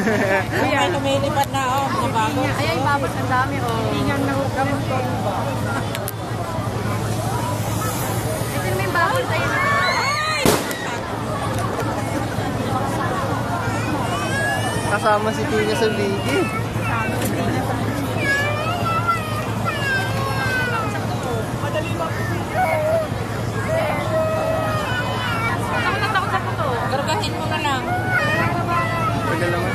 May lumilipad na, oh. Mga bago. Ayan, babot ang dami, oh. Ingan na huwag kami ito. Ito may babot tayo na. Kasama si Tina sa Biggie. Gargahin mo na lang. Tagal naman.